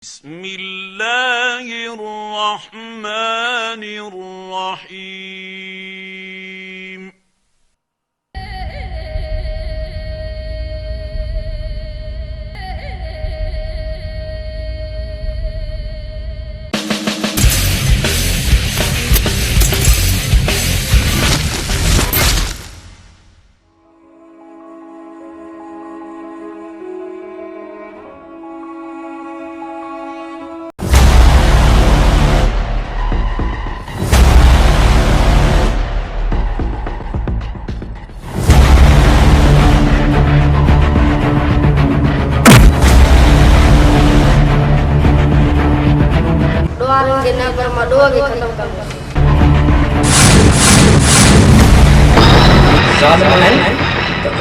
بسم الله الرحمن الرحيم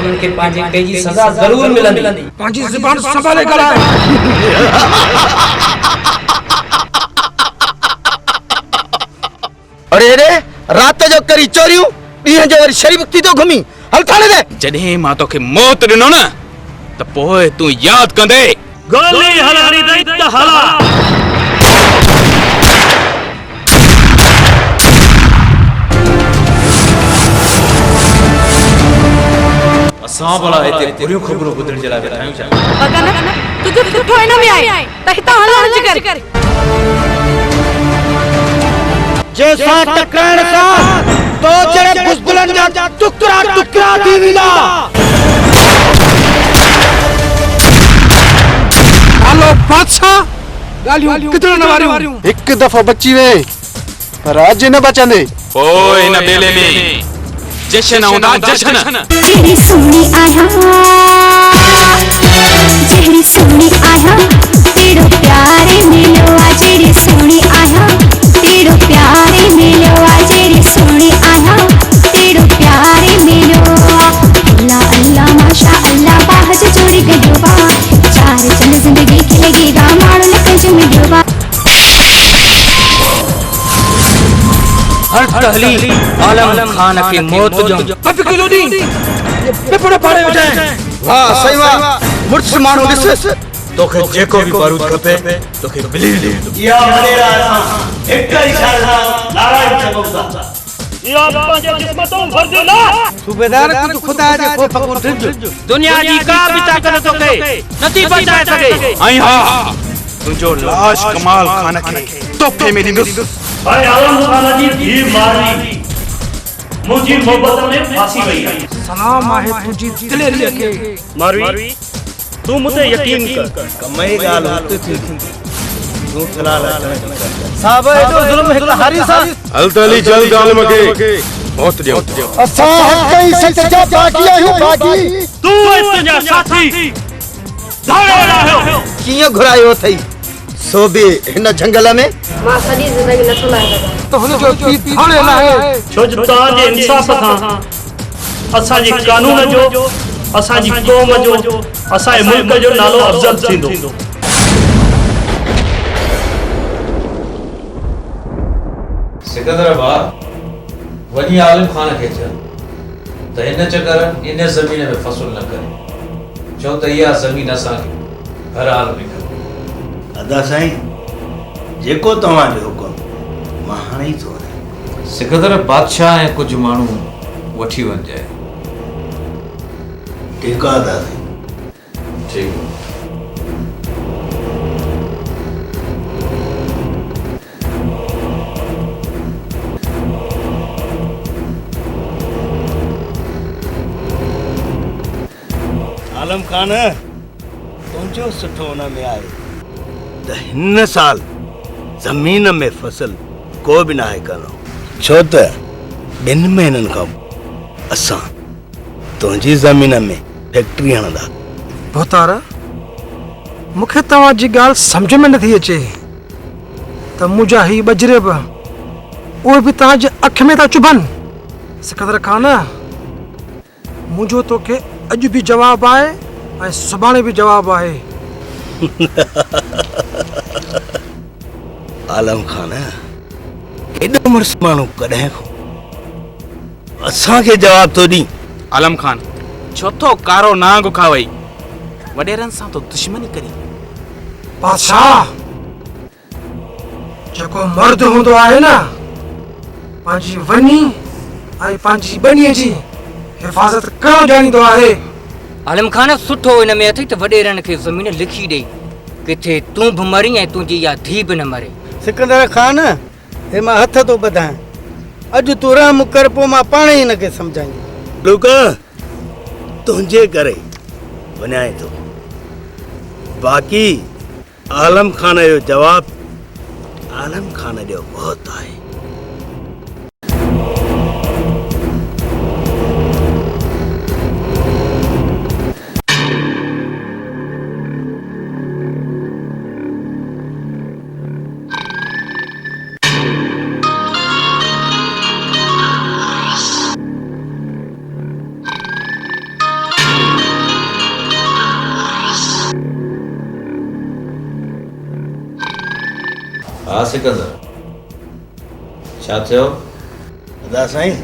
उनके पांच कई जी सजा जरूर मिलंदी। पांच ज़बान संभाले करा। अरे अरे रात जो करी चोरियूं ॾींहं जो वरी शरीफ थी तो घुमी हल थाने दे। जॾहिं मां तोखे मौत ॾिनो न त पोइ तूं यादि कंदे गोली हलारी दई त हला। असां भला हिते पूरियूं ख़बरूं ॿुधण जे लाइ वेठा आहियूं छा? अगन तुझे सुठो हिन में आहे त हितां हलण जी कर। जैसा टकराइण सां तो जड़े बुज़दिलनि जा टुकड़ा टुकड़ा थी वेंदा। हेलो बादशाह गालियूं कितने न वारियूं एक दफा बची वे पर आज न बचंदे। पोइ हिन बेले में जशन हूंदा जशन। जेड़ी सोनी आया तेरो प्यारे मिलो आ। जेड़ी सोनी आया तेरो प्यारे मिलो आ। जेड़ी सोनी आया तेरो प्यारे मिलो आ। अल्लाह अल्लाह माशा अल्लाह बाहज जोड़ी गयो बा। चार चंद जिंदगी खिलेगा मारो लकज मिलो बा। हर तहलील आलम खान के मौत जो अब किलो दी पे पड़े पाड़े बैठे। वाह सही वाह मुर्श मानो दिस तोखे जेको भी बारूद खपे तोखे मिली वेंदो। या मनेरा असां हिक इशारे सां नारायण चवंदा। या पंहिंजे जिस्मतों भरजो ना। सूबेदार कुझ खुदा जे खौफ को ढिज दुनिया जी का भी ताकत तोखे नथी बचाए सके। ऐं हा तुंहिंजो लाश कमाल खान खे तोहफ़े में ॾींदुसि। भाई आलम खान जी धी मारी मुंहिंजी मोहबत में फासी वई आहे। सलाम आहे तुझी दिलेरी के। मारवी तू मुते यकीन कर कमई गाल होते थी तू फिलहाल साहब एडो जुल्म हिक हारी सा हल तली जल्द आलम के मौत दियो। असां हक ही सच जा बाकी आहियूं बाकी। तू तुझा साथी धाड़े रहियो कीअं घुरायो अथई सो बि हिन जंगल में। मां सॼी ज़िंदगी न सुनाए तो हुन जो पी थाने लाए छो जो तव्हांजे इंसाफ़ खां असांजे कानून जो असांजी क़ौम जो असांजे मुल्क जो नालो अफ़ज़ल थींदो। सिकंदर बा वनी आलम खान के चल त इन चक्कर इन जमीन में फसल न करे छो त इहा जमीन असां हर हाल में अदा साईं जेको तव्हांजो हुकुम मां हाणे ई थो सिकंदर बादशाह ऐं कुछ माण्हू वठी वञजाए। ठीकु आहे अदा साईं। ठीक आलम खान तुंहिंजो सुठो हुन में आहे त हिन साल ज़मीन में फसल को बि न आहे करणो छो त 2 महीननि खां असां तुंहिंजी ज़मीन में फैक्ट्री हणंदा। भोतारा मूंखे तव्हांजी ॻाल्हि सम्झ में नथी अचे त मुंहिंजा ही बजरे बि उहे बि तव्हांजे अख में था चुभनि। सिकंदर खान मुंहिंजो तोखे अॼु बि जवाबु आहे ऐं सुभाणे बि जवाबु आहे। आलम खान केॾो मुर्स माण्हू कॾहिं खां असांखे जवाब तो दी। आलम खान छोथो कारो नांग खावई वडेरन सां तो दुश्मनी करी। बादशाह जेको मर्द हूंदो आहे न पंहिंजी वनी ऐं पंहिंजी बनीअ जी हिफ़ाज़त करणु ॼाणींदो आहे। आलम खान सुठो हिन में अथई त वॾेरनि खे ज़मीन लिखी ॾेई किथे तूं बि मरी ऐं तुंहिंजी इहा धीउ बि न मरे। सिकंदर खान हे मां हथ थो ॿधायां, अॼु तूं रहम कर पोइ मां पाण ई हिनखे सम्झाईंदुमि। लुक तुंहिंजे करे वञाए थो, बाक़ी आलम खान जो जवाब आलम खान जो बहुत आहे। हाँ सिकंदर, छा थियो? अदा साईं,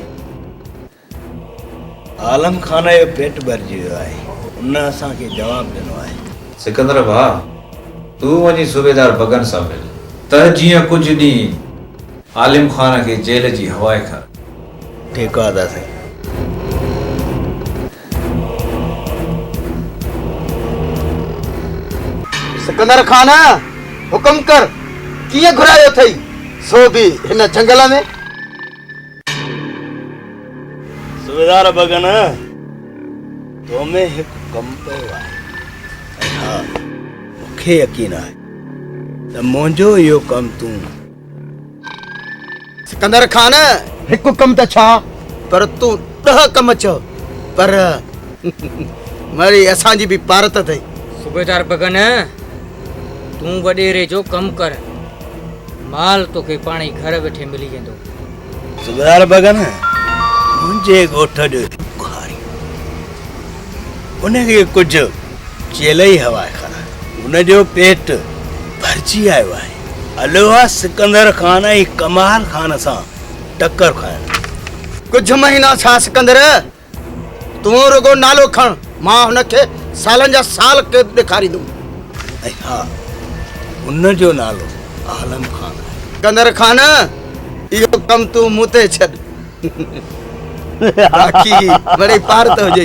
आलम खान जो पेट भरिजी वियो आहे, उन असांखे जवाब ॾिनो आहे। सिकंदर भाउ, तूं वञी सूबेदार बगन सां मिल त जीअं कुझु ॾींहुं आलिम खान खे जेल जी हवाए खा। ठीकु आहे अदा साईं। सिकंदर खान हुकुम कर, कीअं घुरायो अथई सो बि हिन जंगल में? सूबेदार बगन, तो में हिकु कमु पियो आहे ऐं हा मूंखे यकीन आहे त मुंहिंजो इहो कमु तूं। सिकंदर खान हिकु कमु त छा, पर तूं 10 कम चओ, पर वरी असांजी बि पारत अथई। सूबेदार बगन, तूं वॾेरे जो कमु कर, माल तोखे पाण ई घर वेठे मिली वेंदो। सूबेदार बगन, मुंहिंजे ॻोठ जो बुखारी उनखे कुझु चेल ई हवाए खरा, उनजो पेट भरिजी आयो आहे। हलो आहे सिकंदर खान ऐं कमाल खान सां टकर खाइण। कुझु महीना छा सिकंदर, तूं रुगो नालो खण, मां हुनखे सालनि जा साल के ॾेखारींदुमि। ऐं हा, उनजो नालो आलम खान आहे। सिकंदर खान, इहो कमु तूं मूं ते छॾ, बाक़ी वरी पार त हुजे।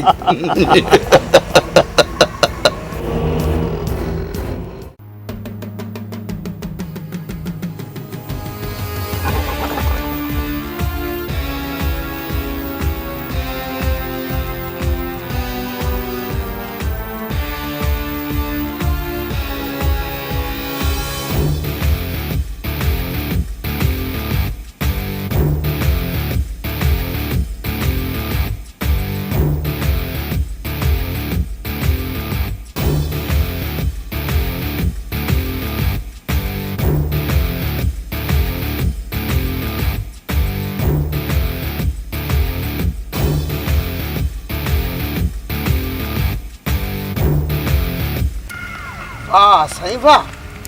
वाह साईं वाह,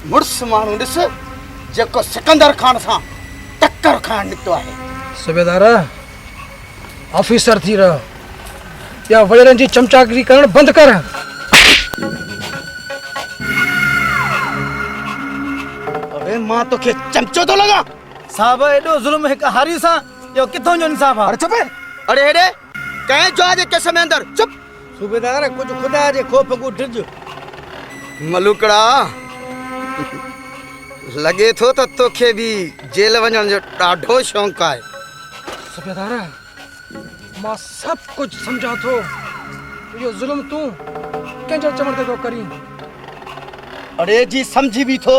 मुड़ुस माण्हू ॾिस जेको सिकंदर खान सां टक्कर खाइण निकितो आहे। सूबेदार, ऑफिसर थी रह या वॾेरनि जी चमचागिरी करणु बंदि कर। अबे मां तोखे चमचो थो लॻा? साहब एॾो ज़ुल्म हिकु हारी सां इहो किथों जो इंसाफ़ आहे? अरे चुप, अरे हेॾे कंहिं जो जे केस में अंदर चुप। सूबेदार, कुझु ख़ुदा जे ख़ौफ़ को डिज। मलूकड़ा, लॻे थो त तोखे बि जेल वञण जो ॾाढो शौक़ु आहे। सूबेदार, मां सभु कुझु सम्झां थो, इहो ज़ुल्म तूं कंहिंजे चवण ते थो करीं। अरे जी सम्झी बि थो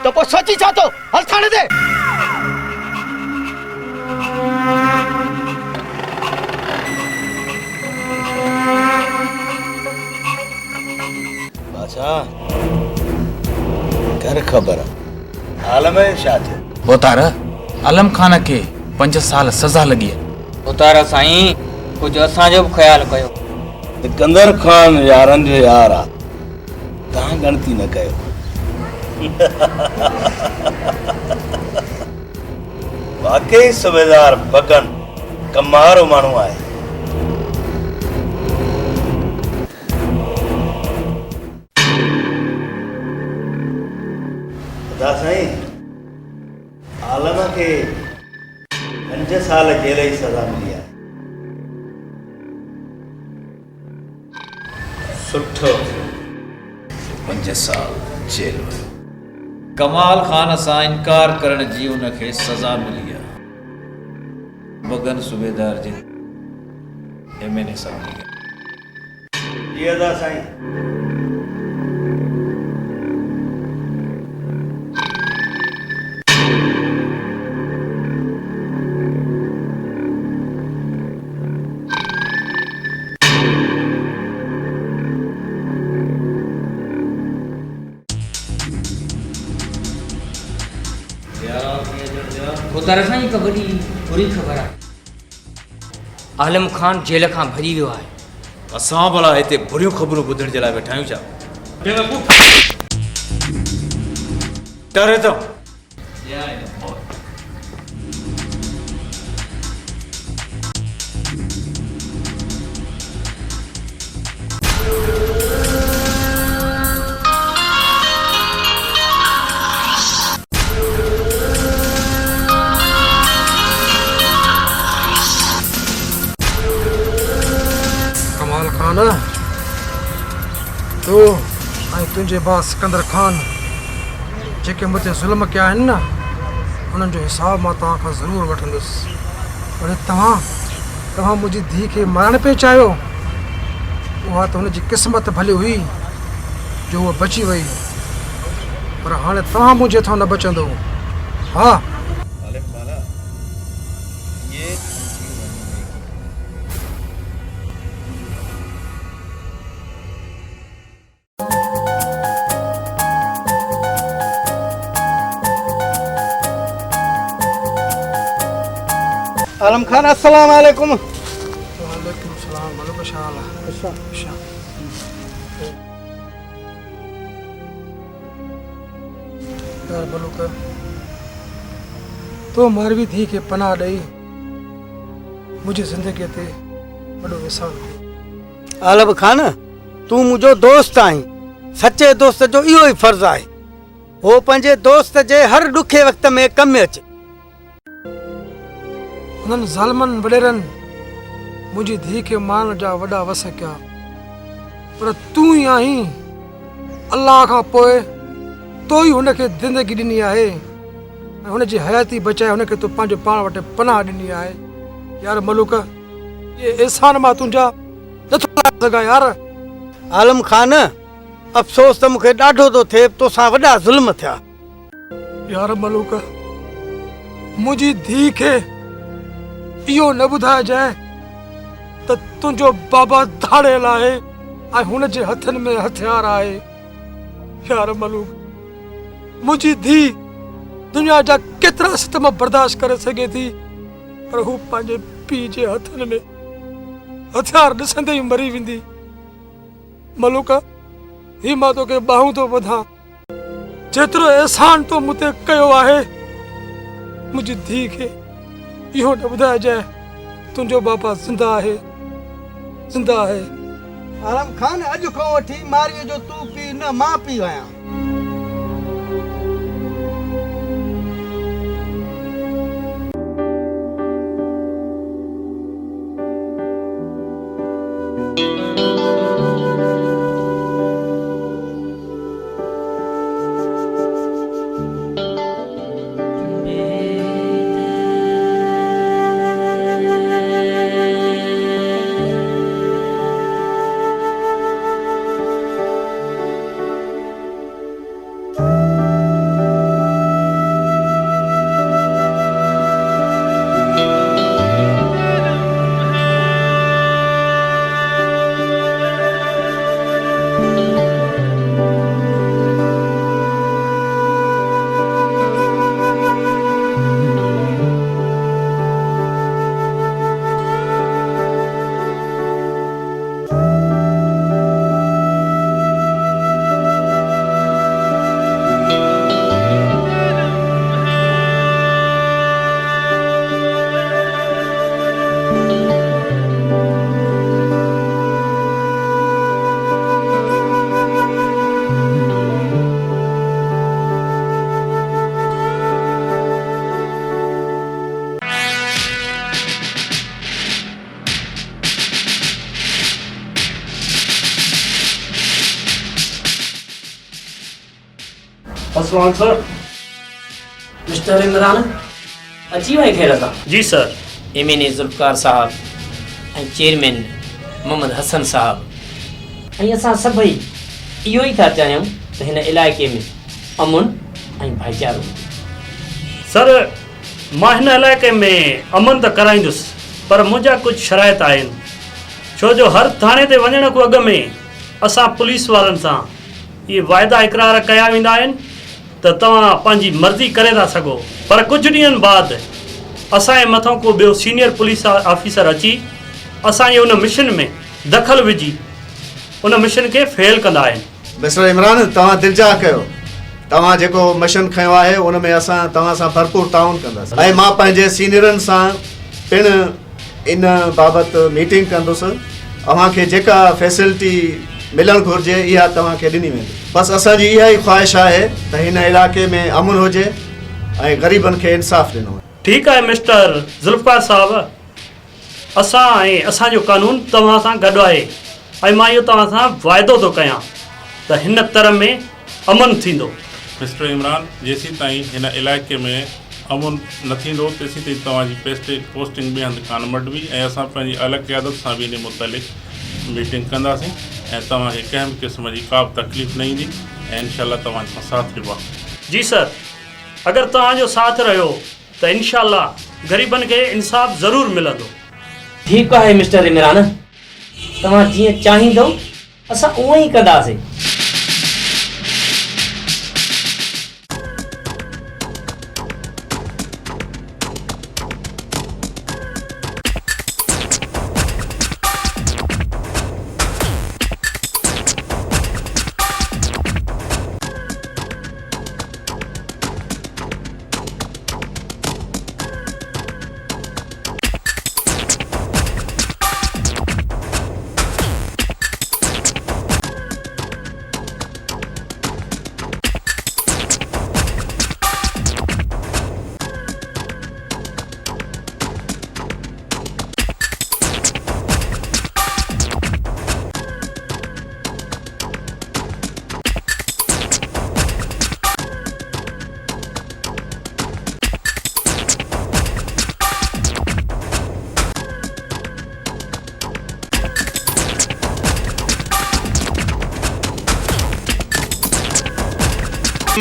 त पोइ सोची छा थो? हल थाणे ते। कर ख़बर आलम जो छा थियो? बोतार, आलम खान खे 5 साल सज़ा लॻी आहे। उतारा साईं, कुझु असांजो बि ख़्यालु कयो। सिकंदर खान यारनि जो यार आहे, तव्हां गणती न कयो। वाकई सूबेदार बगन कमारो माण्हू आहे। साईं, आलम खे 5 साल जेल जी सज़ा मिली आहे। सुठो 5 साल जेल वियो। कमाल खान सां इनकार करण जी उनखे सज़ा मिली आहे। बगन सूबेदार जे MNA सां मिली आहे। इहा था साईं। खुदा खां हिकु वॾी बुरी ख़बर आहे। आलम खान जेल खां भॼी वियो आहे। असां भला हिते बुरियूं ख़बरूं ॿुधण जे लाइ वेठा आहियूं छा? डरे थो? कमाल खान तो ऐं तुंहिंजे भाउ सिकंदर खान जेके मूंते ज़ुल्म कया आहिनि न उन्हनि जो हिसाब मां तव्हां खां ज़रूरु वठंदुसि। पर तव्हां मुंहिंजी धीउ खे मारणु पिए चाहियो। उहा त हुनजी क़िस्मत भली हुई जो उहा बची वई, पर हाणे तव्हां मुंहिंजे हथां न बचंदो। हा आलम खान अस्सलाम वालेकुम। वालेकुम सलाम। मलूक शाह यार मलूक तो मारवी थी के पनाह ॾेई मुंहिंजी ज़िंदगीअ ते वॾो विसाल कयो। आलम खान तूं मुंहिंजो दोस्त आहीं। सचे दोस्त जो इहो ई फर्ज़ आहे हो पंहिंजे दोस्त जे हर ॾुखे वक़्त में कम में अचे। उन्हनि ज़ालमनि वॾेरनि मुंहिंजी धीउ खे मारण जा वॾा वस कया, पर तूं ई आहीं अलाह खां पोइ तो ई हुनखे ज़िंदगी ॾिनी आहे ऐं हुनजी हयाती बचाए हुनखे तूं पंहिंजो पाण वटि पनाह ॾिनी आहे। यार मलूक ये एहसान मां तुंहिंजा नथो लाहे सघां यार। आलम खान अफ़सोस त मूंखे ॾाढो थो थिए तोसां वॾा ज़ुल्म थिया। यार मलूक मुंहिंजी धीउ खे इहो न ॿुधाइजांइ त तुंहिंजो बाबा धाड़ियल आहे ऐं हुनजे हथनि में हथियार आहे। यार मलूक मुंहिंजी धीउ दुनिया जा केतिरा सितम बर्दाश्त करे सघे थी, पर हू पंहिंजे पीउ जे हथनि में हथियार ॾिसंदे ई मरी वेंदी। मलूक ही मां तोखे ॿाहूं थो ॿुधां, जेतिरो एहसान तो मूं ते कयो आहे मुंहिंजी धीउ खे इहो न ॿुधाइजांइ तुंहिंजो बाबा ज़िंदा आहे। आलम खान अॼु खां वठी मारीअ जो तूं पी न मां पी आहियां। अस्सलाम सर। मिस्टर इमरान अची वई ख़ैर सां? जी सर। एमएनए ज़ुल्फ़कार साहब ऐं चेयरमैन मोहम्मद हसन साहब ऐं असां सभई इहो ई था चाहियूं त हिन इलाइक़े में अमुन ऐं भाईचारो। सर मां हिन इलाइक़े में अमन त कराईंदुसि, पर मुंहिंजा कुझु शराइत आहिनि। छो जो हर थाणे ते वञण खां अॻु में असां पुलिस वारनि सां इहे वाइदा इक़रार कया वेंदा आहिनि त तव्हां पंहिंजी मर्ज़ी करे था सघो, पर कुझु ॾींहंनि बाद असांजे मथां को ॿियो सीनियर पुलिस ऑफिसर अची असांजे उन मिशन में दख़ल विझी उन मिशन खे फेल कंदा आहिनि। मिस्टर इमरान, तव्हां दिलजा कयो। तव्हां जेको मिशन खयो आहे उन में असां तव्हां सां भरपूर ताउन कंदासीं ऐं मां पंहिंजे सीनियरनि सां पिणु इन बाबति मीटिंग कंदुसि। अव्हांखे जेका फैसिलिटी मिलणु घुरिजे इहा तव्हांखे ॾिनी वेंदी। बसि असांजी इहा ई ख़्वाहिश आहे त हिन इलाइक़े में अमन हुजे ऐं ग़रीबनि खे इंसाफ़ ॾिनो वञे। ठीकु आहे मिस्टर ज़ुल्फ़कार साहब, असां ऐं असांजो कानून तव्हां सां गॾु आहे ऐं मां इहो तव्हां सां वाइदो थो कयां त हिन तरह में अमन थींदो। मिस्टर इमरान, जेसीं ताईं हिन इलाइक़े में अमन न थींदो तेसीं ताईं तव्हांजी पोस्टिंग ॿिए हंधि कान मटिबी ऐं असां पंहिंजी अलॻि क़यादत सां बि इन मुतालिक़ मीटिंग कंदासीं ऐं तव्हांखे कंहिं बि क़िस्म जी का बि तकलीफ़ न ईंदी ऐं इनशाला तव्हांजे सां साथ ॾिबो। जी सर, अगरि तव्हांजो साथ रहियो त इनशाला ग़रीबनि खे इंसाफ़ ज़रूरु मिलंदो। ठीकु आहे मिस्टर इमरान, तव्हां जीअं चाहींदो असां उहो ई कंदासीं।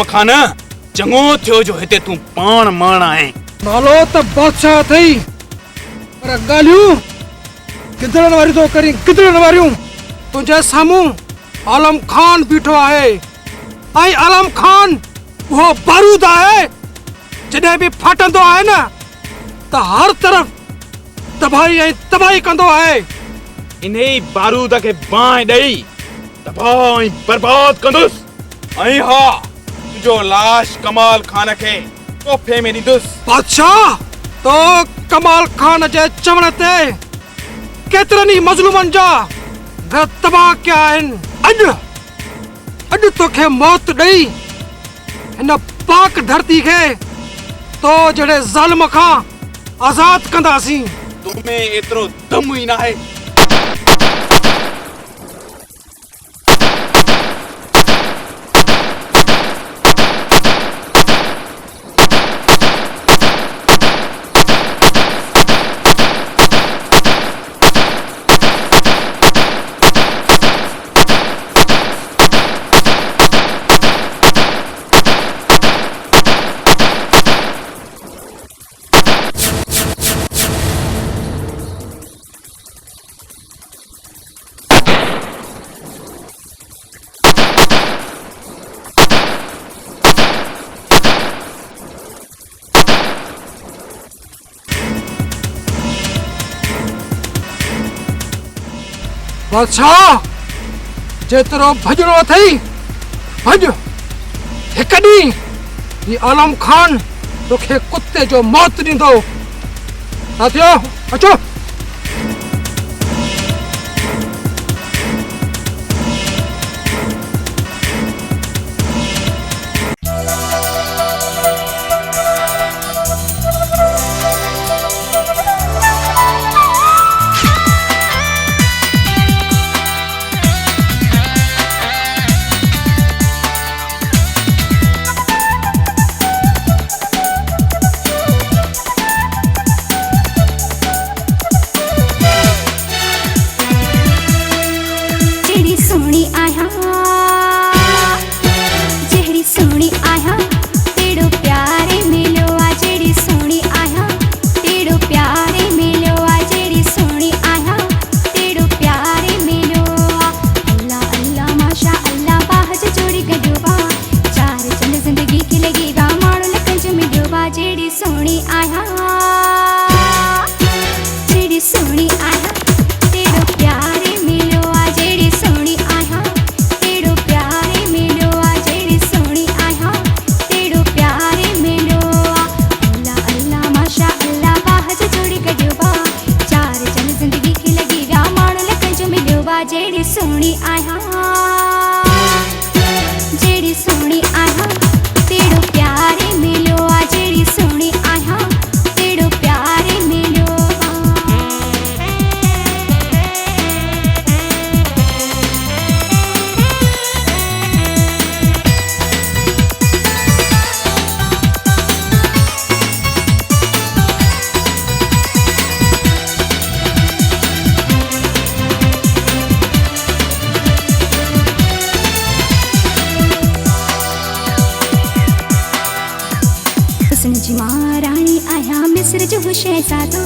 खान चङो थियो जो हिते तूं पाण माण आहे। नालो त बादशाह अथई, पर ॻाल्हियूं गिदड़नि वारियूं थो करी, गिदड़नि वारियूं। तुंहिंजे साम्हूं आलम खान बीठो आहे ऐं आलम खान उहो बारूद आहे जॾहिं बि फाटंदो आहे न त हर तरफ़ तबाही ऐं तबाही कंदो आहे। इन ई बारूद खे बाहि ॾेई तबाह ऐं बर्बाद कंदुसि ऐं हा जो लाश कमाल खान के तोहफे में ॾींदुसि। बादशाह, तो कमाल खान जे चवण ते केतिरनि ई मज़लूमनि जा घर तबाह कया आहिनि। अॼु तोखे मौत ॾेई हिन पाक धरती खे तो जहिड़े ज़ालिम खां आज़ाद कंदासीं। तुमें एतिरो दम ई न आहे। बादशाह, जेतिरो भॼणो अथई भॼ। हिकु ॾींहुं ही आलम खान तोखे कुत्ते जो मौत ॾींदो। साथियो अचो। हुस्न जी महाराणी आया मिस्र जो शहजादो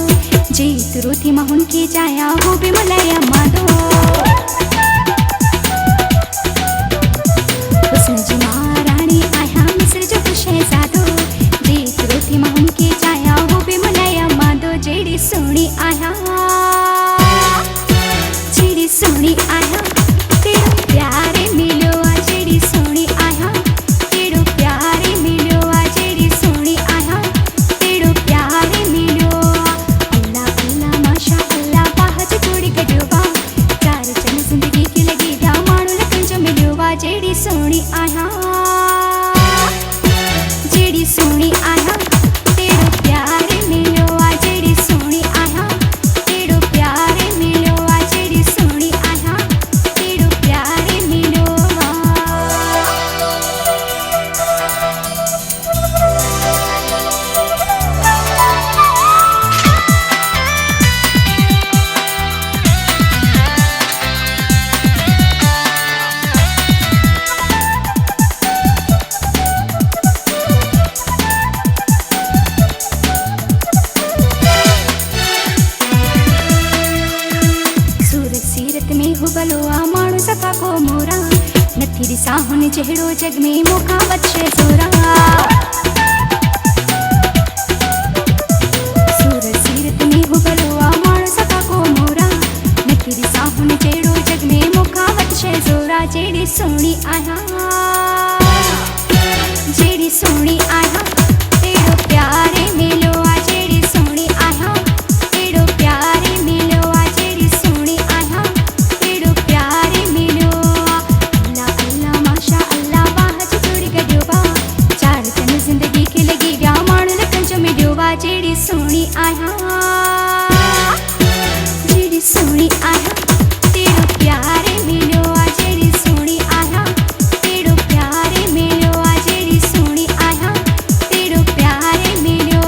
जीत रोथी मां हुनके जाया हो बि मलाया मादो हुस्न जी महाराणी आया मिस्र जो शहजादो जीत रोथी मां हुनके जाया हो बि मलाया मादो जेड़ी सोनी आया तेरो प्यारे मिलो आ जेड़ी सोनी आया तेरो प्यारे मिलो आ जेड़ी सोनी आया तेरो प्यारे मिलो अल्लाह अल्लाह माशा अल्लाह बाहज जोड़ी गड्यो बा चार चन जिंदगी की लगी दा माणू लखन जो मिलो आ जेड़ी सोनी आया तेरो प्यारे मिलो आ जेड़ी सोनी आया तेरो प्यारे मिलो आ जेड़ी सोनी आया तेरो प्यारे मिलो सूरत सीरत में हुबलो आ माण्हू सफ़ा को मोरा नथी ॾिसां हुन जहिड़ो जग में मूंखां बचे सोरा सूरत सीरत में हुबलो आ माण्हू सफ़ा को मोरा नथी ॾिसां हुन जहिड़ो जग में मूंखां बचे सोरा जेड़ी सोनी आया तेरो प्यारे मिलो आ जेड़ी सोनी आया तेरो प्यारे मिलो आ जेड़ी सोनी आया तेरो प्यारे मिलो अल्लाह अल्लाह माशा अल्लाह बाहज जोड़ी गड्यो बा चार चन जिंदगी की लगी व्या माण्हू लखन जो मिलियो बा जेड़ी सोनी आया तेरो प्यारे मिलो आ जेड़ी सोनी आया तेरो प्यारे मिलो आ जेड़ी सोनी आया तेरो प्यारे मिलो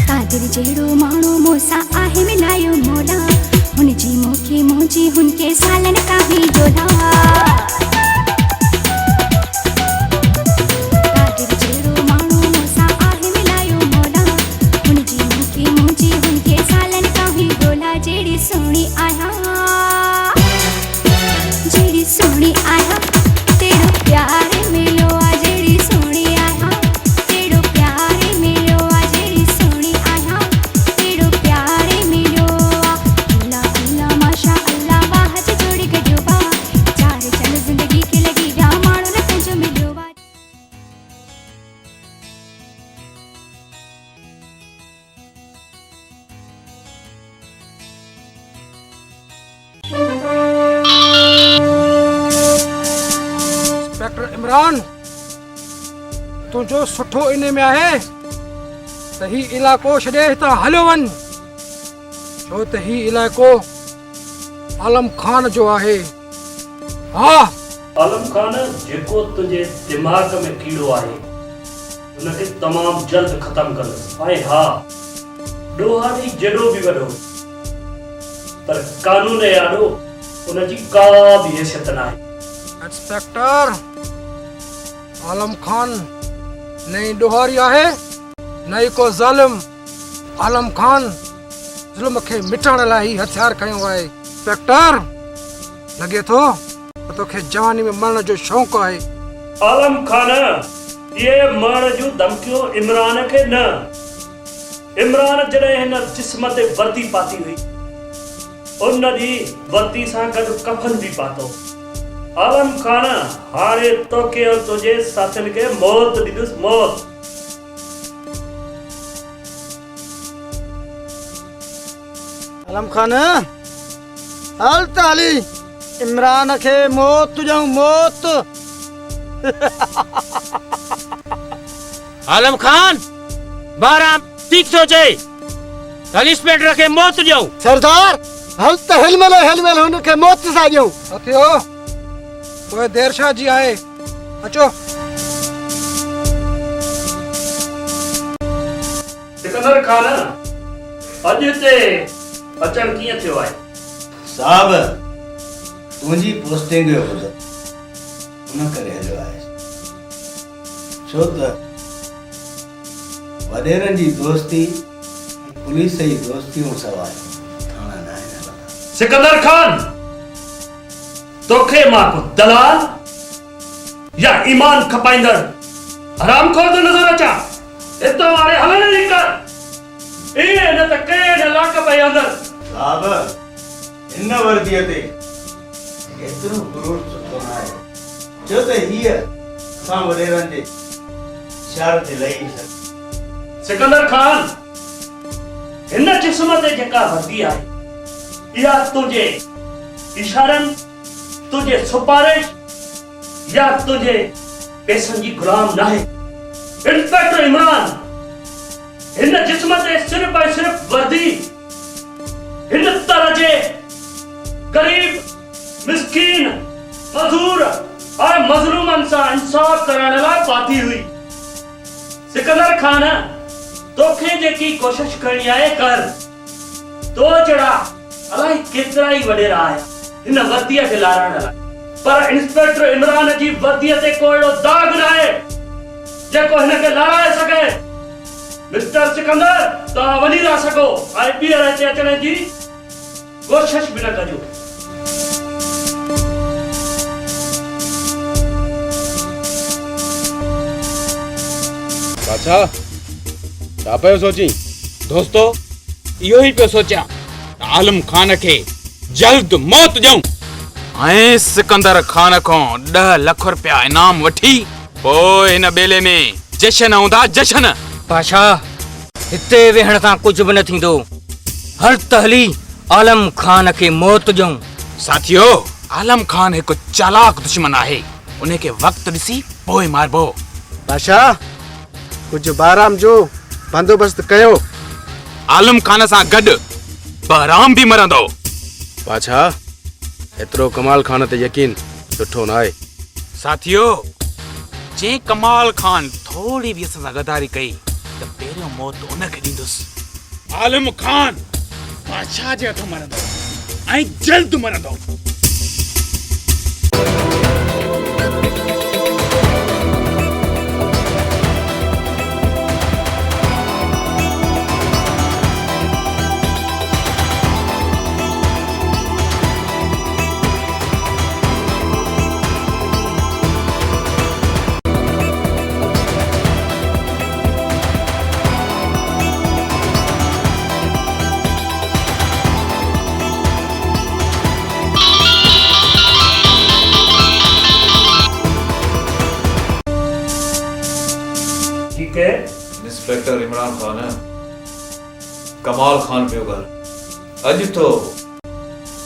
कादिर जेड़ो माण्हू मूंसां आहे मिलायो मोला हुनजी मूंखे मुंहिंजी हुनके सालन काही डोला कादिर जेड़ो माण्हू मूंसां आहे मिलायो मोला हुनजी मूंखे मुंहिंजी हुनके सालन काही डोला जेड़ी सोनी आया तेरो प्यारे मिलो आ जेड़ी सोनी आया तेरो प्यारे मिलो आ जेड़ी सोनी आया तेरो प्यारे मिलो अल्लाह अल्लाह माशा अल्लाह बाहज जोड़ी गड्यो बा चार चन जिंदगी की लगी व्या माण्हू लखन जो मिलियो बा इंस्पेक्टर इमरान तुंहिंजो सुठो इन में आहे त ही इलाइक़ो छॾे हितां हलियो वञ छो त ही इलाइक़ो आलम खान जो आहे हा आलम खान जेको तुंहिंजे दिमाग़ में कीड़ो आहे उनखे तमामु जल्द ख़तम कंदुसि ऐं हा ॾोहारी जॾो बि वॾो पर कानून आॾो उनजी का बि हैसियत न आहे इंस्पेक्टर आलम खान नई ॾोहारी आहे नई को ज़ालिम आलम खान ज़ुल्म खे मिटाइण लाइ ही हथियार खयो आहे इंस्पेक्टर लॻे थो त तोखे जवानी में मरण जो शौक़ु आहे आलम खान ये मरण जूं धमकियूं इमरान खे न इमरान जॾहिं हिन जिस्म ते वर्दी पाती हुई उन ॾींहुं वर्दी सां गॾु कफन बि पातो आलम खान हाणे तोखे और तुंहिंजे साथियुनि खे मौत ॾींदुसि मौत आलम खान हाल ताली इमरान खे मौत ॾियूं मौत आलम खान बारह ठीक सोचे हल इंस्पेक्टर खे मौत ॾियूं। सरदार हल त हिलमल हुनखे मौत सां ॾियूं। साथियो पोइ देर छा जी आहे, अचो। सिकंदर खान अॼु हिते अचण कीअं थियो आहे? साहब तुंहिंजी पोस्टिंग जो हुन करे हलियो आहे, छो त वॾेरनि जी दोस्ती पुलिस जी दोस्तियों सवाइ थाना न आहे। सिकंदर खान तोखे मां को दलाल या ईमान खपाईंदड़ हरामखोर तो नजर अचा? इतो वारे हलण नहीं कर। ये न त के न लाक पे अंदर। साहब इन वर्दीअ ते एतिरो गुरूर सुठो न आहे, छो त हीअ असां वॾेरनि जे इशारे ते लही सघे। सिकंदर खान इन जिस्म ते जेका वर्दी आहे इहा तुंहिंजे इशारनि, तुंहिंजे सुपारिश या तुंहिंजे पैसनि जी गुलाम नाहे। इंस्पेक्टर इमरान इन जिस्म ते सिर्फ ऐं सिर्फ वर्दी इन तरह जे गरीब मिस्कीन मजदूर और मजलूमन सां इंसाफ करण लाइ पाती हुई। सिकंदर खान तोखे जेकी कोशिश करणी आहे कर। तो जड़ा अलाई केतिरा ई वॾेरा आया हिन वर्दीअ खे लारण लाइ, पर इंस्पेक्टर इमरान जी वर्दीअ ते को अहिड़ो दाग न आहे जेको हिन खे लाराए सघे। मिस्टर सिकंदर तव्हां वञी था सघो ऐं ॿीहर हिते अचण जी कोशिश बि न कजो। बादशाह छा पियो सोची? दोस्तो इहो ई पियो सोचियां, आलम खान खे जल्द मौत ॾियूं ऐं सिकंदर खान खां 10 लख रुपया इनाम वठी पोइ हिन बेले में जशन हूंदा जशन। बादशाह हिते वेहण सां कुझु बि न थींदो, हर तहली आलम खान खे मौत ॾियूं। साथियो आलम खान हिकु चालाक दुश्मन आहे, उन खे वक़्तु ॾिसी पोइ मारबो। बादशाह कुझु बाराम जो बंदोबस्त कयो। आलम खान सां गॾु बहराम भी मरंदो। बादशाह एतिरो कमाल खान ते यकीन सुठो न आहे। साथियो जे कमाल खान थोड़ी भी असां सां गदारी कई त पहिरियों मौत उनखे ॾींदुसि। आलम खान बादशाह जे हथ मरंदो ऐं जल्द मरंदो। इंस्पेक्टर इमरान खान कमाल खान पियो ॻाल्हि, अॼु तो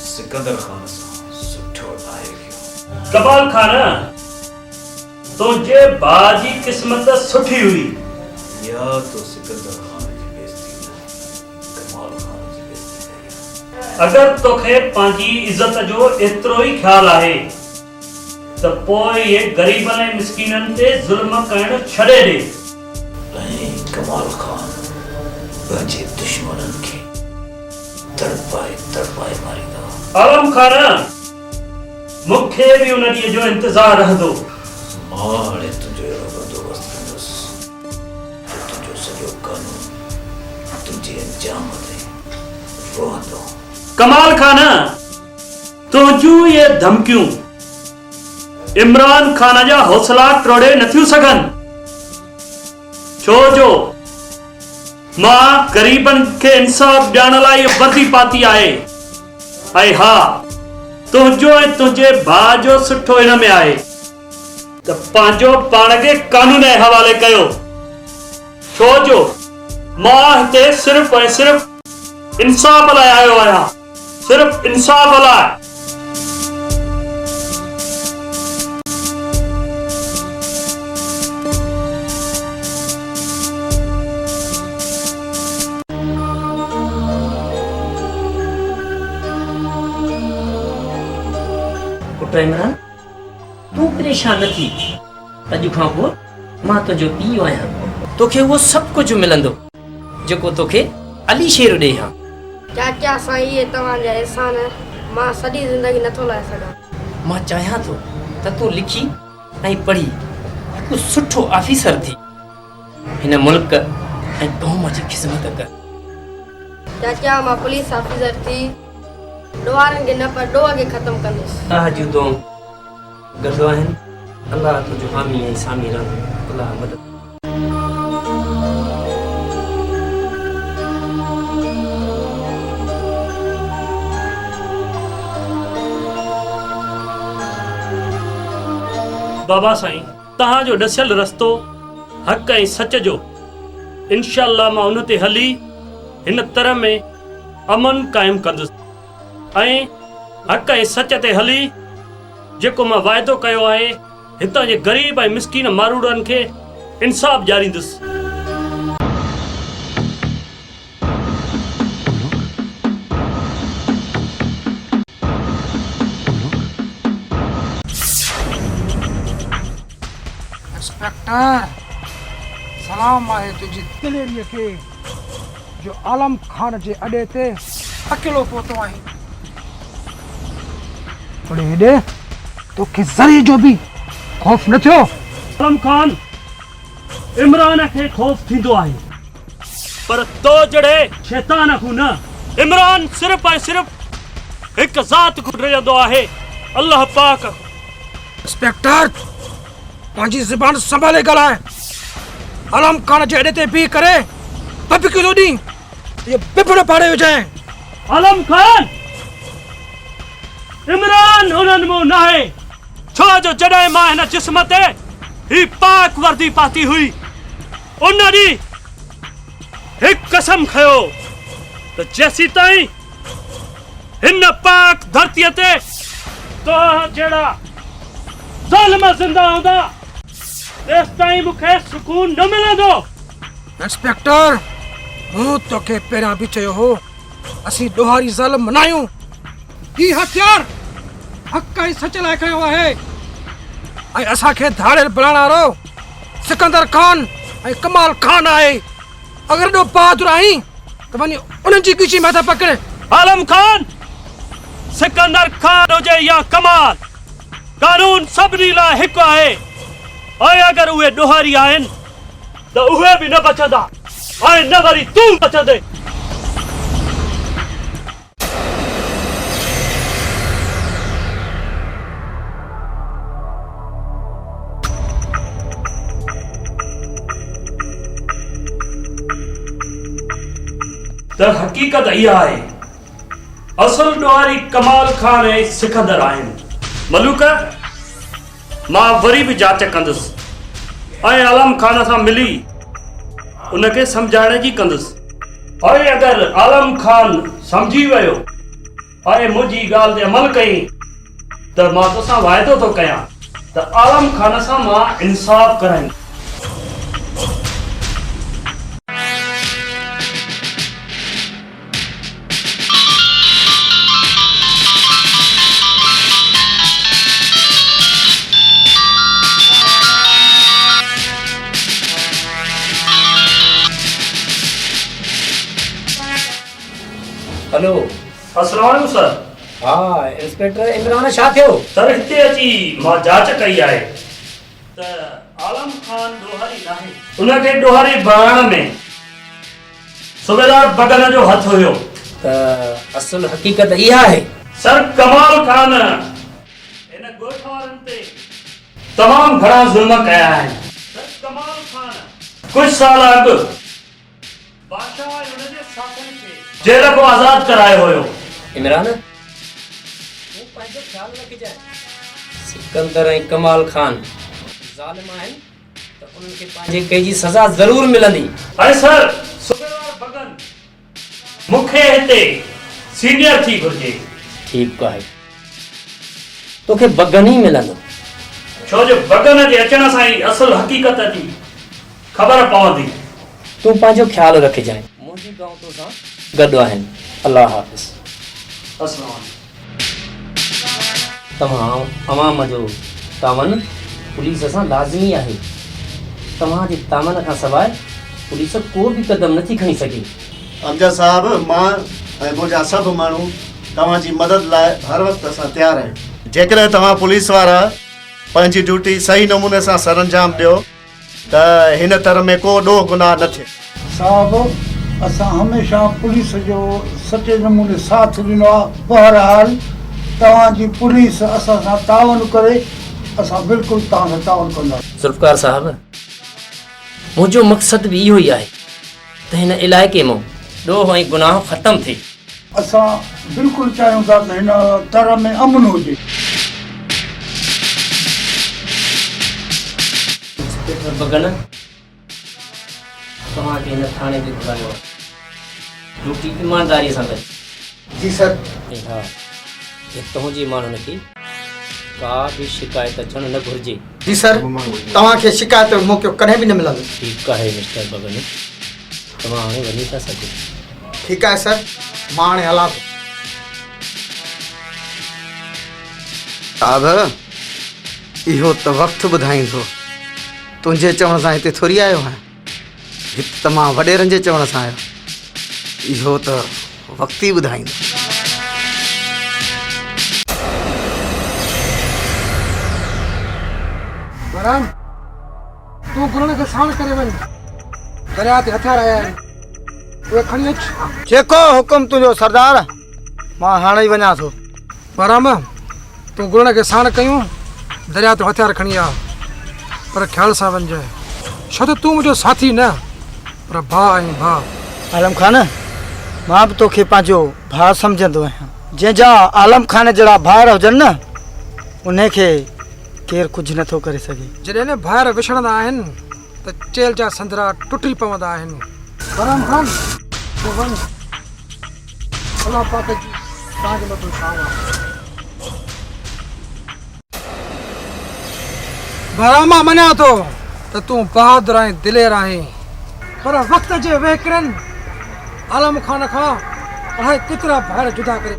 सिकंदर खान सां सुठो नाहे कयो। कमाल खान तुंहिंजे भाउ जी क़िस्मत सुठी हुई या तो सिकंदर खान जी बेइज्जती न कमाल खान जी बेइज्जती कई। अगर तोखे पंहिंजी इज्जत जो एतिरो ई ख्याल आहे त पोइ ये गरीबन ऐं मिस्कीननि ते ज़ुल्म करण छॾे ॾे। कमाल खान पंहिंजे दुश्मननि खे तड़पाए मारींदा। आलम खान मूंखे बि उन ॾींहं जो इंतज़ार रहंदो। मां हाणे तुंहिंजो अहिड़ो बंदोबस्त कंदुसि जो तुंहिंजो सॼो कानून तुंहिंजे अंजाम ते रहंदो। कमाल खान तुंहिंजूं ये धमकियूं इमरान खान जा हौसला टोड़े नथियूं सघनि, छो जो मां गरीबन खे इंसाफ ॾियण लाइ वर्दी पाती आहे। ऐं हा तुंहिंजो ऐं तुंहिंजे भाउ जो सुठो हिन में आहे त पंहिंजो पाण खे कानून जे हवाले कयो, छो जो मां हिते सिर्फ़ ऐं सिर्फ़ इंसाफ लाइ आयो आहियां, सिर्फ़ इंसाफ लाइ। पुट इमरान तूं परेशान न थी। अॼु खां पोइ मां तुंहिंजो पीउ आहियां। तोखे उहो सभु कुझु मिलंदो जेको तोखे अली शेर ॾे हा। चाचा साईं ये तव्हांजा एहसान मां सॼी ज़िंदगी नथो लाहे सघां। मां चाहियां थो त तूं लिखी ऐं पढ़ी हिकु सुठो ऑफिसर थी हिन मुल्क ऐं क़ौम जी ख़िदमत कर। चाचा मां पुलिस ऑफिसर थी ॾोहारनि खे न पर ॾोह खे ख़तमु कंदुसि। अल्लाह जूं दुआऊं गॾु आहिनि। अल्लाह तुंहिंजो हामी ऐं सामी रहंदो। अल्लाह मदद। बाबा साईं तव्हांजो ॾसियल रस्तो हक़ ऐं सच जो इंशाअल्लाह मां उन ते हली हिन तरह में अमन क़ाइमु कंदुसि ऐं हक़ ऐं सच ते हली जेको मां वाइदो कयो आहे हितां जे ग़रीब ऐं मिसकीन मारूड़नि खे इंसाफ़ ॾियारींदुसि। इंस्पेक्टर सलाम आहे तुंहिंजी दिलेरीअ खे जो आलम खान जे अॾे ते अकेलो पहुतो आहीं। पर हेॾे तोखे ज़रे जो बि ख़ौफ़ न थियो? आलम खान इमरान खे ख़ौफ़ थींदो आहे पर तो जड़े शैतान को न। इमरान सिर्फ़ ऐं सिर्फ़ हिकु ज़ात को रहंदो आहे अल्लाह पाक। इंस्पेक्टर पंहिंजी ज़बान संभाले ॻाल्हाए। आलम खान जे अॾे ते बीह करे पपी थो ॾीं ये बिपड़ पाड़े विझाए। आलम खान इमरान उन्हनि मूं न आहे छो जो जॾहिं मां हिन जिस्म ते ही पाक वर्दी पाती हुई उन ॾींहुं हिकु कसम खयो त जेसी ताईं हिन पाक धरतीअ ते तव्हां जहिड़ा ज़ालिम ज़िंदा हूंदा तेसि ताईं मूंखे सुकून न मिलंदो। इंस्पेक्टर मूं तोखे पहिरियां बि चयो हो असीं ॾोहारी ज़ालिम मनायूं। ही हथियार हक़ ऐं सच लाइ खयो आहे ऐं असांखे धाड़ियल बणाइण वारो सिकंदर खान ऐं कमाल खान आहे। अगरि एॾो बहादुर आहीं त वञी उन्हनि जी ॻिची मथां पकड़े। आलम खान सिकंदर खान हुजे या कमाल कानून सभिनी लाइ हिकु आहे ऐं अगरि उहे ॾोहारी आहिनि त उहे बि न बचंदा ऐं न वरी तूं बचंदे। त हक़ीक़त इहा आहे असल ॾोहारी कमाल खान ऐं सिकंदर आहिनि। मलूक मां वरी बि जांच कंदुसि ऐं आलम खान सां मिली उनखे सम्झाइण जी कंदुसि ऐं अगरि आलम खान सम्झी वियो ऐं मुंहिंजी ॻाल्हि ते अमल कई त मां तोसां वाइदो थो कयां त आलम खान सां मां इंसाफ़ कराईंदुसि। हेलो अस्सलाम वालेकुम सर। हाँ इंस्पेक्टर इमरान छा थियो? सर हिते अची मां जांच कई आहे त आलम खान ॾोहारी नाहे उनखे ॾोहारी बणाइण में सूबेदार बगन जो हथ हुयो। त असल हक़ीक़त इहा आहे सर कमाल खान इन ॻोठ वारनि ते तमामु घणा ज़ुल्म कया आहिनि। सर कमाल खान कुझु साल अॻु बादशाह ऐं उनजे साथीनि खे जेल को आज़ाद करायो हुयो। इमरान तूं पंहिंजो ख़्यालु रखिजांइ। सिकंदर ऐं कमाल खान ज़ालिम आहिनि त उन्हनि खे पंहिंजे कई जी सज़ा ज़रूर मिलंदी। ऐं सर सूबेदार बगन मूंखे हिते सीनियर थी घुरिजे। ठीकु आहे तोखे बगन ई मिलंदो छो जो बगन जे अचण सां ई असल हक़ीक़त जी ख़बर पवंदी। तूं पंहिंजो ख़्यालु रखिजांइ। मुंहिंजी गांव तोसां गॾु आहिनि। अल्लाह हाफ़िज़। अस्सलाम वालेकुम। तमामु अवाम जो तावन पुलिस सां लाज़मी आहे। तव्हांजे तावन खां सवाइ पुलिस को बि क़दम नथी खणी सघे। अमजद साहब, मां ऐं मुंहिंजा सभु माण्हू तव्हांजी मदद लाइ हर वक़्तु असां तयारु आहियूं। जेकॾहिं तव्हां पुलिस वारा पंहिंजी ड्यूटी सही नमूने सां सरअंजाम ॾियो त हिन तरह में को ॾोह गुनाह न थिए। साहब, असां हमेशह पुलिस जो सचे नमूने साथ ॾिनो आहे। बहरहाल तव्हांजी पुलिस असां सां तावन करे, असां बिल्कुलु तव्हां सां तावन कंदासीं। ज़ुल्फ़कार साहब, मुंहिंजो मक़सदु बि इहो ई आहे त हिन इलाइक़े मां ॾोह ऐं गुनाह ख़तमु थिए। असां बिल्कुलु चाहियूं था त हिन तरह में अमन हुजे। इंस्पेक्टर बगन, तव्हांखे हिन थाणे ते घुरायो आहे। ड्यूटी ईमानदारीअ सां कयो। जी सर। ऐं हा, हे तव्हांजे माण्हुनि खे का बि शिकायत अचणु न घुरिजे। जी सर, तव्हांखे शिकायत जो मौक़ो कॾहिं बि न मिलंदो। ठीकु आहे मिस्टर बगन, तव्हां हाणे वञी था सघो। ठीकु आहे सर, मां हाणे हलां थो। साहब, इहो त वक़्तु ॿुधाईंदो। तुंहिंजे चवण सां हिते थोरी आयो आहियां, हिते त मां वॾेरनि जे चवण सां आहियो। इहो त वक़्तु ई ॿुधाईंदो। बराम, तूं गुरुनि खे साण करे वञ। दरिया ते हथियार आया आहिनि, उहे खणी अच। जेको हुकुम तुंहिंजो सरदार, मां हाणे ई वञा थो। बराम, तूं गुरुनि खे साण कयूं, दरिया ते हथियार खणी आ, पर ख़्याल सां वञिजे, छो त तूं मुंहिंजो साथी न पर भाउ आहीं। भाउ आलम खान, मां बि तोखे पंहिंजो भाउ सम्झंदो आहियां। जंहिंजा आलम खान जहिड़ा भाउर हुजनि न, उनखे केरु कुझु नथो करे सघे। जॾहिं न भाइर विछड़ंदा आहिनि त चेल जा संदरा टुटी पवंदा आहिनि। बराम खान, तूं वञ। अलाह पाक जी तव्हांजे मथां छांव आहे। बराम, मां मञा थो त तूं बहादुर ऐं दिलेर आहीं, पर वक़्त जे वेकरनि आलम खान खां अलाए केतिरा भाइर जुदा करे।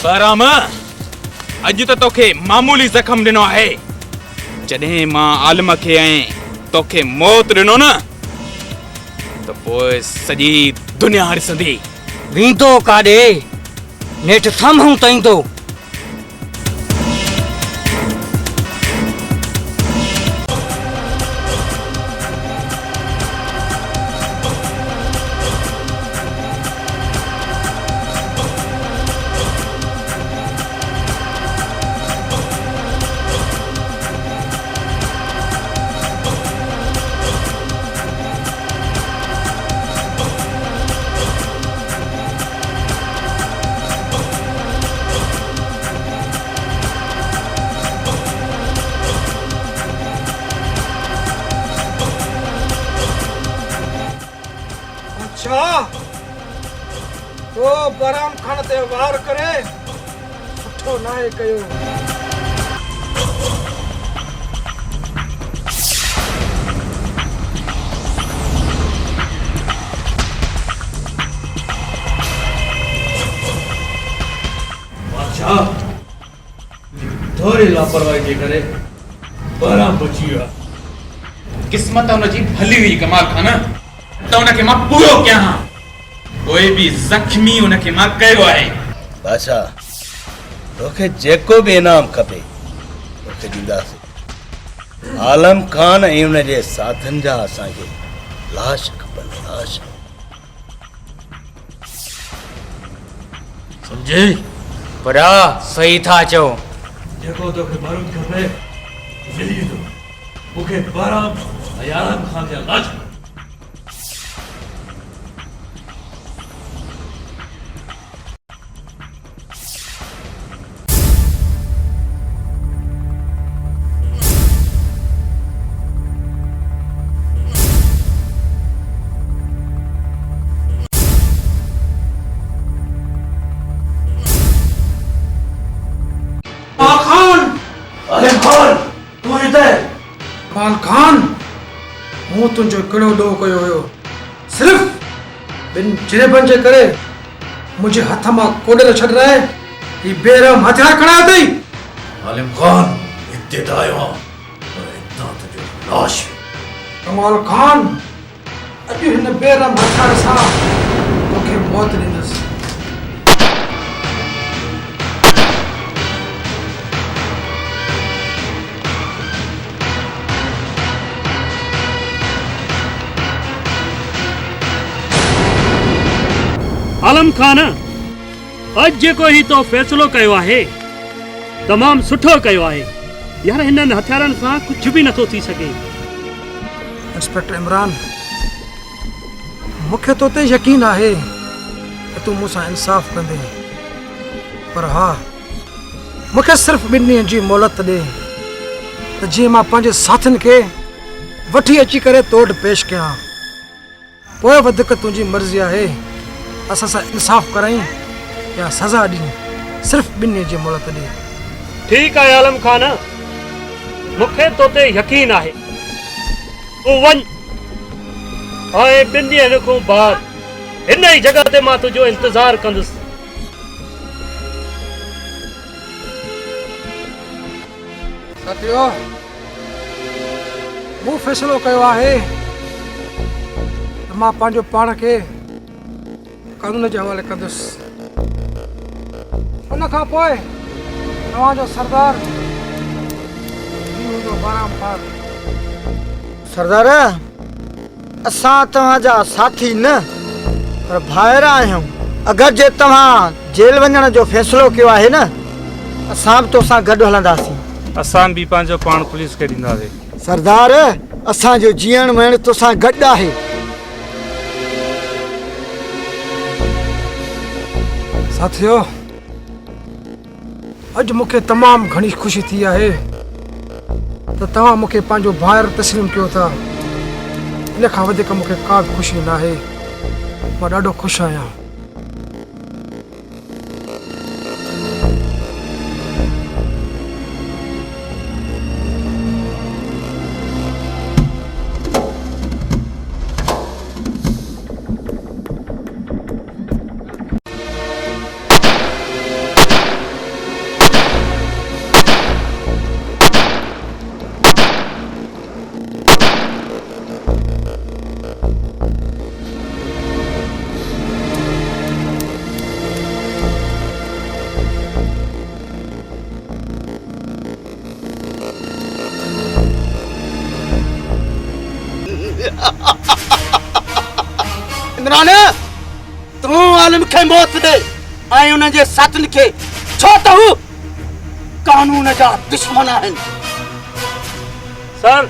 बराम, अॼु त तोखे मामूली ज़ख़म ॾिनो आहे। जॾहिं मां आलम खे ऐं तोखे मौत ॾिनो न, त पोइ सॼी दुनिया ॾिसंदी। वेंदो काॾे? नेठि थम हूं तई तो। तो बराम खान ते वार करे सुठो नाहे कयो। बादशाह थोड़ी लापरवाही जे करे बराम बची वियो। किस्मत उनजी भली हुई कमाल खान, त उनखे मां पूरो कयां हां। कोई भी जख्मी उनखे मां कयो आहे। बादशाह, तोखे जेको भी इनाम खपे तोखे ॾींदासीं। आलम खान ऐं उनजे साथनि जा असांखे लाश खपनि, लाश। समझे? पर सही था चओ। जेको तोखे मालूम खपे मिली वेंदो। मूंखे बाराम ऐं आलम खान जा लाज कमाल खान, मूं तुंहिंजो कहिड़ो ॾोह कयो हुयो। सिर्फ़ ॿिनि जिरेबनि जे करे मुंहिंजे हथ मां कोॾे छॾाए ही बेरहम हथियार खणा अथई। आलिम खान हिते त आयो आहियां, पर हितां तुंहिंजो लाश। कमाल खान, अॼु हिन बेरहम हथियार सां तोखे मौत ॾींदुसि। आलम खान, अॼु जेको ही तो फ़ैसिलो कयो आहे तमामु सुठो कयो आहे। यार हिननि हथियारनि सां कुझु बि नथो थी सघे। इंस्पेक्टर इमरान, मूंखे तो ते यकीन आहे त तूं मूंसां इंसाफ़ कंदे, पर हा, मूंखे सिर्फ़ 2 ॾींहंनि जी मोहलत ॾे त जीअं मां पंहिंजे साथियुनि खे वठी अची करे तोड़ पेश कयां। पोइ वधीक तुंहिंजी मर्ज़ी आहे, असां सां इंसाफ़ कराई या सज़ा ॾी। सिर्फ़ 2 ॾींहं जी मोहलत ॾे। ठीकु आहे आलम खान, मूंखे तो ते यकीन आहे। तूं वञ ऐं 2 ॾींहंनि खां बाद हिन ई जॻह ते मां तुंहिंजो इंतज़ारु कंदुसि। साथियो, मूं फ़ैसिलो कयो आहे त मां पंहिंजो पाण खे कानून जे हवाले कंदुसि। उन खां पोइ तव्हांजो सरदार बारामपार। सरदार, असां तव्हांजा साथी न पर भाइर आहियूं। अगरि जे तव्हां जेल वञण जो फ़ैसिलो कयो आहे न, असां बि तोसां गॾु हलंदासीं। असां बि पंहिंजो पाण पुलिस खे ॾींदासीं। सरदार, असांजो जीअण मरण तोसां गॾु आहे। साथियो, अॼु मूंखे तमामु घणी ख़ुशी थी आहे त तव्हां मूंखे पंहिंजो भाइर तस्लीम कयो था। इन खां वधीक मूंखे का बि ख़ुशी न आहे। मां ॾाढो ख़ुशि आहियां। इमरान, तूं आलिम खे मौत दे ऐं उन जे साथियुनि खे, छो त हू कानून जा दुश्मन आहिनि। सर,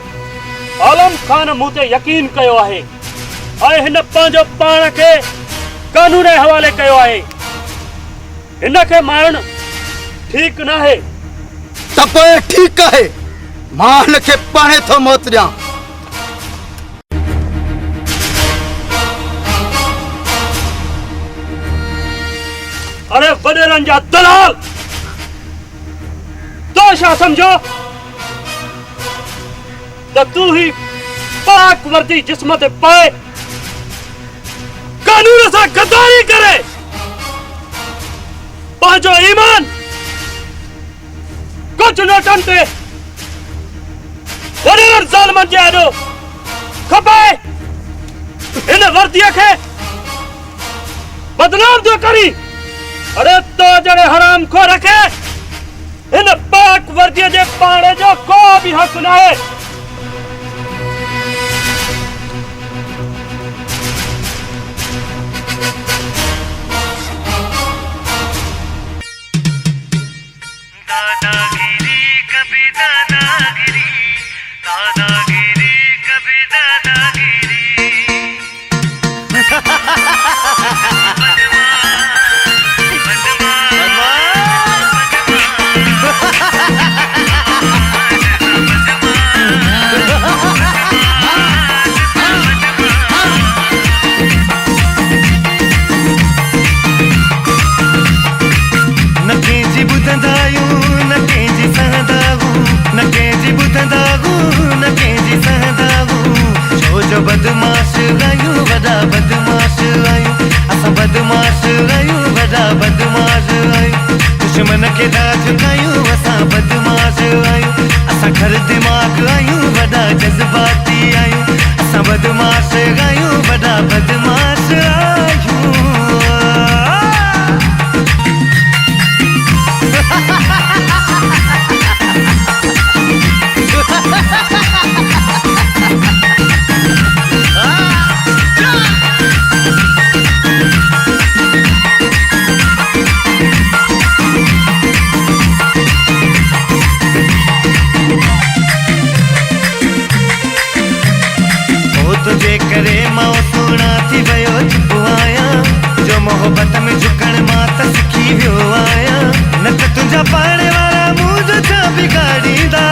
आलम खान मूं ते यकीन कयो आहे ऐं हिन पंहिंजो पाण खे कानून जे हवाले कयो आहे। हिन खे मारणु ठीकु न आहे। त पोइ ठीकु आहे, मां हिन खे पाणे थो मौत ॾियां। अरे वडेरनि जा दलाल, तो छा समझो त तूं ही पाक वर्दी जिस्म ते पाए कानून सां गद्दारी करे पंहिंजो ईमान कुझु नोटनि ते वडेरनि ज़ालिमनि जे आॾो खपाए हिन वर्दीअ खे बदनाम थो करी। अरे तो जड़े हराम खो रखे इन पाक वर्दीअ जे पाणे जो को भी हक न है। जो चुप आया जो मोहब्बत में झुकण मां त सिखी वियो आया न त तुंहिंजा पाणे वारा मूं जो छा बिगाड़ींदा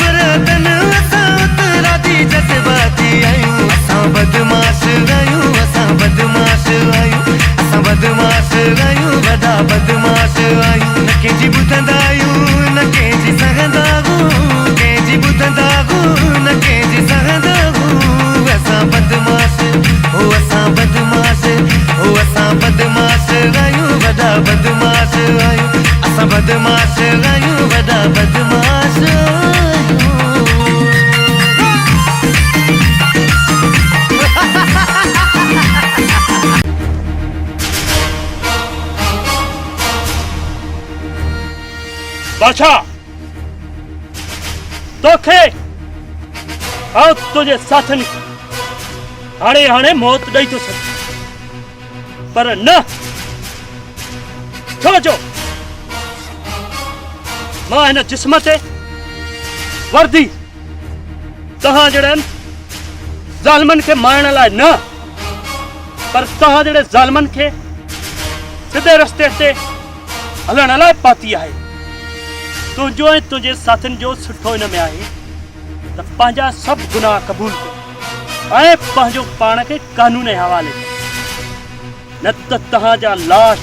बुरतन असां उतरादी जज़्बाती आहियूं असां बदमाश आहियूं असां बदमाश आहियूं असां बदमाश आहियूं वॾा बदमाश आहियूं न कंहिंजी ॿुधंदा आहियूं न कंहिंजी सहंदा आहियूं कंहिंजी ॿुधंदा आहियूं न कंहिंजी सहंदा आहियूं असां बदमाश हो असां बदमाश हो असां बदमाश आहियूं वॾा बदमाश आहियूं असां बदमाश आहियूं वॾा बदमाश आहियूं बादशाह तोखे और तुझे साथन हाणे हाणे मौत ॾेई थो सघे पर न छो जो मां हिन जिस्म ते वर्दी तव्हां जहिड़नि ज़ालिमनि खे मारण लाइ न पर तव्हां जहिड़े ज़ालिमनि खे सिधे रस्ते ते हलण लाइ पाती आहे तुंहिंजो ऐं तुंहिंजे साथियुनि जो सुठो हिन में आहे त पंहिंजा सभु गुनाह क़बूल कयो ऐं पंहिंजो पाण खे कानून जे हवाले न त तव्हांजा लाश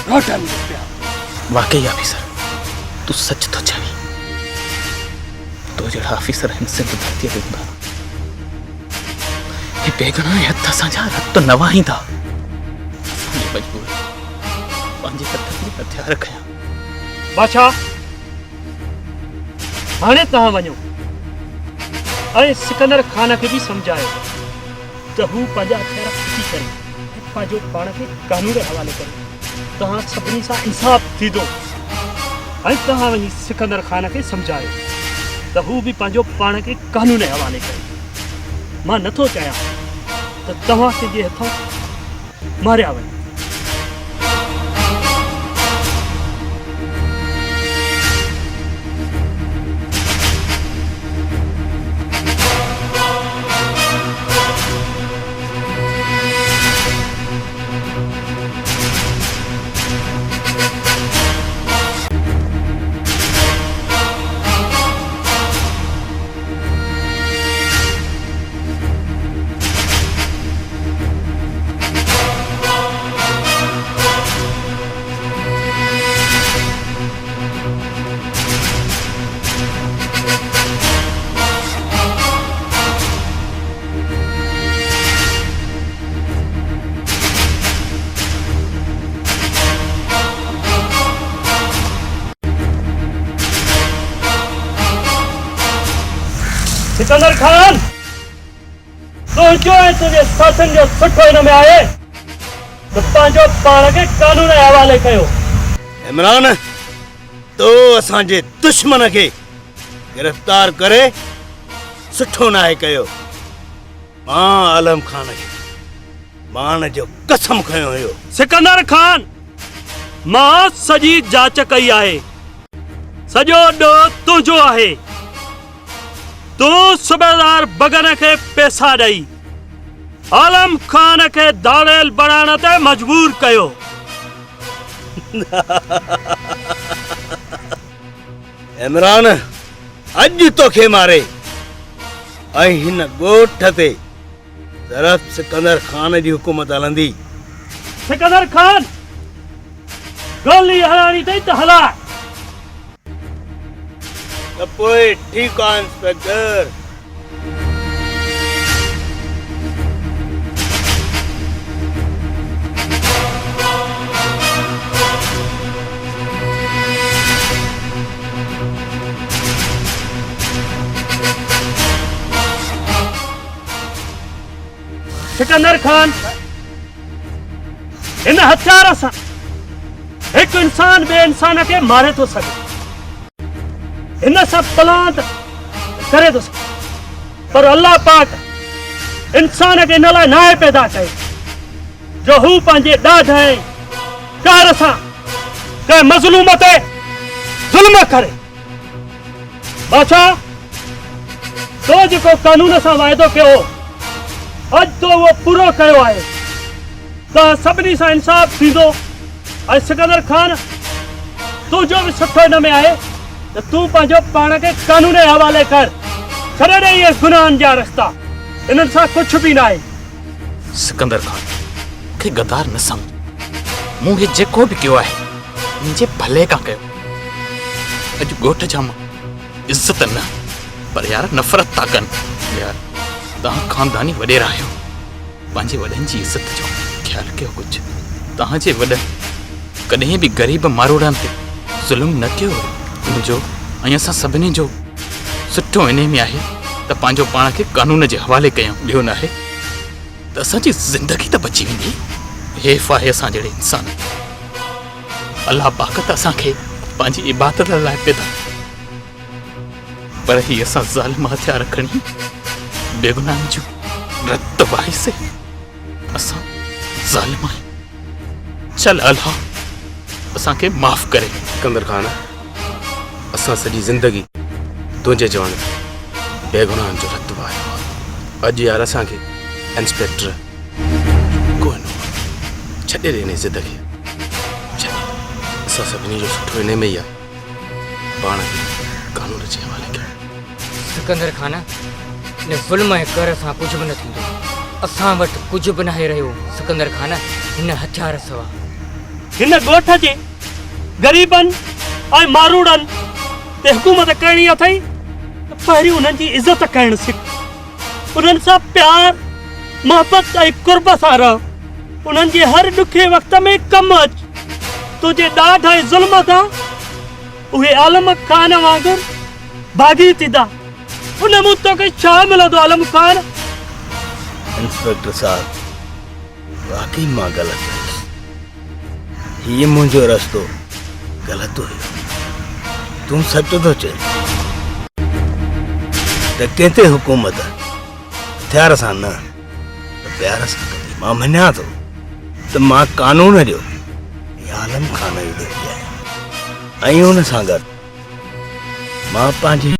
रोटनि पिया। वाकई ऑफिसर तू सच तो चवी तो जड़ा ऑफिसर हिन सिंध धरती ते हूंदा हे बेगुनाह हथ असांजा रत न वाहींदा असांजी मजबूरी पंहिंजे हथ में हथियार खयां। बादशाह हाणे तव्हां वञो ऐं सिकंदर खान खे बि सम्झायो त हू पंहिंजा हथियार फिटी करे ऐं पंहिंजो पाण खे कानून जे हवाले करे तव्हां सभिनी सां इंसाफ़ थींदो ऐं तव्हां वञी सिकंदर खान खे सम्झायो त हू बि पंहिंजो पाण खे कानून जे हवाले करे। मां नथो चाहियां त तव्हां कंहिंजे हथां मारिया वञो। सिकंदर खान तुझो ऐं तुंहिंजे साथियुनि जो सुठो हिन में आहे त पंहिंजो पाण खे कानून जे हवाले कयो। इमरान तो असांजे दुश्मन खे गिरफ़्तार करे सुठो नाहे कयो। मां आलम खान खे मान जो कसम खयो हुयो। सिकंदर खान मां सॼी जांच कई आहे सॼो ॾोह तुंहिंजो आहे। तूं सूबेदार बगन खे पैसा ॾेई आलम खान खे दाड़ेल बणाइण ते मजबूर कयो। इमरान अॼु तोखे मारे ऐं हिन ॻोठ ते सिर्फ़ सिकंदर खान जी हुकूमत हलंदी। सिकंदर खान गोली हलाइणी अथई त हला त पोइ ठीकु आहे इंस्पेक्टर। सिकंदर खान इन हथियार सां हिकु इंसान ॿिए इंसान खे मारे थो सघे हिन सां पलांत करे थो सघे पर अल्लाह पाक इंसान खे इन लाइ नाहे पैदा कयो जो हू पंहिंजे ॾाढ ऐं कार सां कंहिं मज़लूम ते ज़ुल्म करे। बादशाह तो जेको कानून सां वाइदो कयो अॼु तो उहो पूरो कयो आहे त सभिनी सां इंसाफ़ थींदो। ऐं सिकंदर खान तुंहिंजो बि सुठो हिन में आहे त तूं पंहिंजो पाण खे कानून जे हवाले कर, छॾे ॾे इहे गुनाहनि जा रस्ता, इन्हनि सां कुझु बि न आहे। सिकंदर खान खे गदार न सम्झ, मूं हे जेको बि कयो आहे मुंहिंजे भले खां कयो। अॼु ॻोठ जा मां इज़त न पर यार नफ़रत था कनि। यार तव्हां ख़ानदानी वॾेरा आहियो, पंहिंजे वॾनि जी इज़त जो ख़्यालु कयो। कुझु तव्हांजे वॾनि कॾहिं बि ग़रीब मारोड़नि ते ज़ुल्म न कयो। मुंहिंजो ऐं असां सभिनी जो सुठो इन में आहे त पंहिंजो पाण खे कानून जे हवाले कयूं। ॿियो न आहे त असांजी ज़िंदगी त बची वेंदी। हेफ़ आहे असां जहिड़े इंसान। अलाह पाक त असांखे पंहिंजी इबादत लाइ पैदा, पर ही असां ज़ालिम हथियार खणी बेगुनाहनि जूं रत वहाईसे। असां ज़ालिम आहियूं। चल अल्लाह असांखे माफ़ करे। सिकंदर खान, असां सॼी ज़िंदगी तुंहिंजे चवण बेगुनाहनि जो रत वहायो आहे। अॼु यार असांखे इंस्पेक्टर कोन छॾे ॾे हिन ज़िद खे। असां सभिनी जो सुठो हिन में ई आहे, पाण खे कानून जे हवाले कयूं। सिकंदर खान, इन ज़ुल्म ऐं कर सां कुझु बि न थींदो। असां वटि कुझु बि न आहे रहियो सिकंदर खान हिन हथियार सवा। हिन ॻोठ जे ग़रीबनि ऐं मारूड़नि ते हुकूमत करणी अथई त पहिरीं उन्हनि जी इज़त करणु सिख। उन्हनि सां प्यार मोहबत ऐं कुर्ब सां रह। उन्हनि जे हर ॾुखे वक़्त में कमु अच। तुंहिंजे ॾाढ ऐं ज़ुल्म सां उहे आलम खान वांगुरु भागी थींदा। उन मूं तोखे छा मिलंदो आलम खान? इंस्पेक्टर साहब, वाकई मां ग़लति आहियां। हीअ मुंहिंजो रस्तो ग़लति हुयो। तूं सच थो चए त कंहिं ते हुकूमत हथियार सां न प्यार सां कंदी। मां मञा थो त मां कानून जो आलम खान जो ॾोही आहियां, ऐं हुन सां गॾु मां पंहिंजी